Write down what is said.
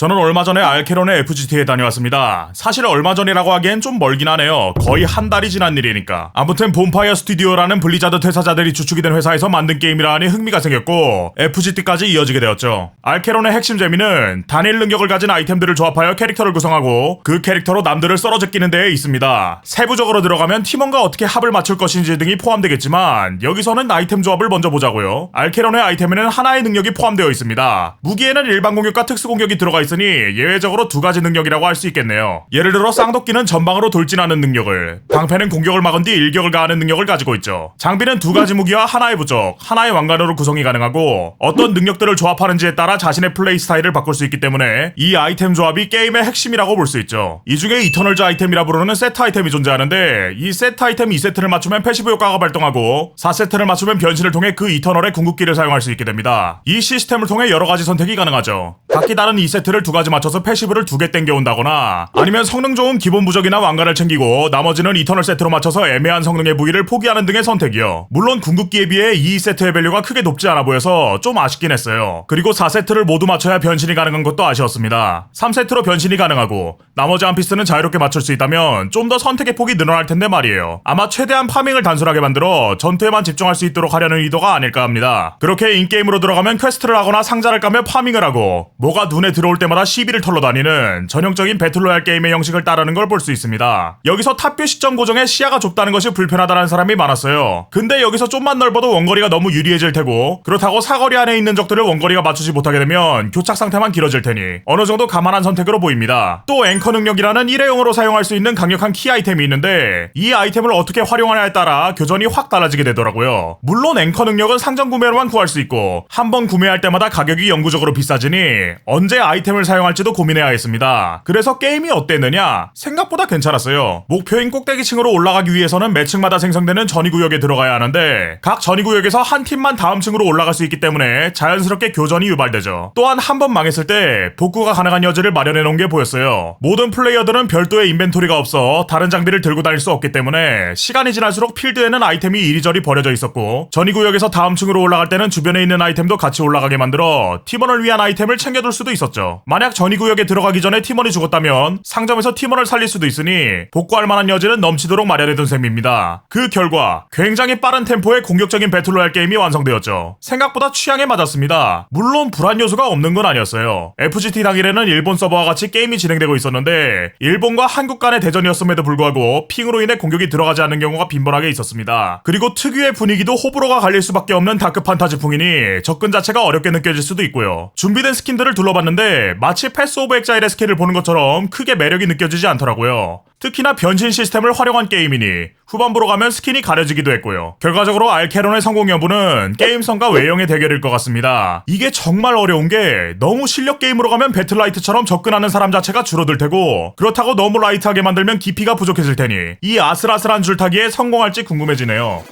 저는 얼마 전에 알케론의 FGT에 다녀왔습니다. 사실 얼마 전이라고 하기엔 좀 멀긴 하네요. 거의 한 달이 지난 일이니까. 아무튼 본파이어 스튜디오라는 블리자드 퇴사자들이 주축이 된 회사에서 만든 게임이라 하니 흥미가 생겼고 FGT까지 이어지게 되었죠. 알케론의 핵심 재미는 단일 능력을 가진 아이템들을 조합하여 캐릭터를 구성하고 그 캐릭터로 남들을 썰어제끼는 데에 있습니다. 세부적으로 들어가면 팀원과 어떻게 합을 맞출 것인지 등이 포함되겠지만 여기서는 아이템 조합을 먼저 보자고요. 알케론의 아이템에는 하나의 능력이 포함되어 있습니다. 무기에는 일반 공격과 특수 공격이 들어가 있으니 예외적으로 두 가지 능력이라고 할 수 있겠네요. 예를 들어 쌍도끼는 전방으로 돌진하는 능력을, 방패는 공격을 막은 뒤 일격을 가하는 능력을 가지고 있죠. 장비는 두 가지 무기와 하나의 부적, 하나의 왕관으로 구성이 가능하고 어떤 능력들을 조합하는지에 따라 자신의 플레이 스타일을 바꿀 수 있기 때문에 이 아이템 조합이 게임의 핵심이라고 볼 수 있죠. 이 중에 이터널즈 아이템이라 부르는 세트 아이템이 존재하는데 이 세트 아이템 2세트를 맞추면 패시브 효과가 발동하고 4세트를 맞추면 변신을 통해 그 이터널의 궁극기를 사용할 수 있게 됩니다. 이 시스템을 통해 여러 가지 선택이 가능하죠. 각기 다른 2세트를 두 가지 맞춰서 패시브를 두 개 땡겨온다거나 아니면 성능 좋은 기본 부적이나 왕관을 챙기고 나머지는 이터널 세트로 맞춰서 애매한 성능의 무기를 포기하는 등의 선택이요. 물론 궁극기에 비해 2세트의 밸류가 크게 높지 않아 보여서 좀 아쉽긴 했어요. 그리고 4세트를 모두 맞춰야 변신이 가능한 것도 아쉬웠습니다. 3세트로 변신이 가능하고 나머지 한 피스는 자유롭게 맞출 수 있다면 좀 더 선택의 폭이 늘어날 텐데 말이에요. 아마 최대한 파밍을 단순하게 만들어 전투에만 집중할 수 있도록 하려는 의도가 아닐까 합니다. 그렇게 인게임으로 들어가면 퀘스트를 하거나 상자를 까며 파밍을 하고 뭐가 눈에 들어올 때마다 시비를 털러 다니는 전형적인 배틀로얄 게임의 형식을 따르는 걸 볼 수 있습니다. 여기서 탑뷰 시점 고정에 시야가 좁다는 것이 불편하다는 사람이 많았어요. 근데 여기서 좀만 넓어도 원거리가 너무 유리해질 테고 그렇다고 사거리 안에 있는 적들을 원거리가 맞추지 못하게 되면 교착 상태만 길어질 테니 어느 정도 감안한 선택으로 보입니다. 또 앵커 능력이라는 일회용으로 사용할 수 있는 강력한 키 아이템이 있는데 이 아이템을 어떻게 활용하냐에 따라 교전이 확 달라지게 되더라고요. 물론 앵커 능력은 상점 구매로만 구할 수 있고 한 번 구매할 때마다 가격이 영구적으로 비싸지니 언제 아이템을 사용할지도 고민해야 했습니다. 그래서 게임이 어땠느냐? 생각보다 괜찮았어요. 목표인 꼭대기층으로 올라가기 위해서는 매 층마다 생성되는 전이구역에 들어가야 하는데 각 전이구역에서 한 팀만 다음 층으로 올라갈 수 있기 때문에 자연스럽게 교전이 유발되죠. 또한 한 번 망했을 때 복구가 가능한 여지를 마련해 놓은 게 보였어요. 모든 플레이어들은 별도의 인벤토리가 없어 다른 장비를 들고 다닐 수 없기 때문에 시간이 지날수록 필드에는 아이템이 이리저리 버려져 있었고 전이구역에서 다음 층으로 올라갈 때는 주변에 있는 아이템도 같이 올라가게 만들어 팀원을 위한 아이템을 챙겨둘 수도 있었죠. 만약 전이구역에 들어가기 전에 팀원이 죽었다면 상점에서 팀원을 살릴 수도 있으니 복구할 만한 여지는 넘치도록 마련해둔 셈입니다. 그 결과 굉장히 빠른 템포의 공격적인 배틀로얄 게임이 완성되었죠. 생각보다 취향에 맞았습니다. 물론 불안 요소가 없는 건 아니었어요. FGT 당일에는 일본 서버와 같이 게임이 진행되고 있었는데 일본과 한국 간의 대전이었음에도 불구하고 핑으로 인해 공격이 들어가지 않는 경우가 빈번하게 있었습니다. 그리고 특유의 분위기도 호불호가 갈릴 수밖에 없는 다크 판타지풍이니 접근 자체가 어렵게 느껴질 수도 있고요. 준비된 스킨들을 둘러봤는데 마치 패스 오브 엑자일의 스킨을 보는 것처럼 크게 매력이 느껴지지 않더라고요. 특히나 변신 시스템을 활용한 게임이니 후반부로 가면 스킨이 가려지기도 했고요. 결과적으로 알케론의 성공 여부는 게임성과 외형의 대결일 것 같습니다. 이게 정말 어려운 게 너무 실력 게임으로 가면 배틀라이트처럼 접근하는 사람 자체가 줄어들 테고 그렇다고 너무 라이트하게 만들면 깊이가 부족해질 테니 이 아슬아슬한 줄타기에 성공할지 궁금해지네요.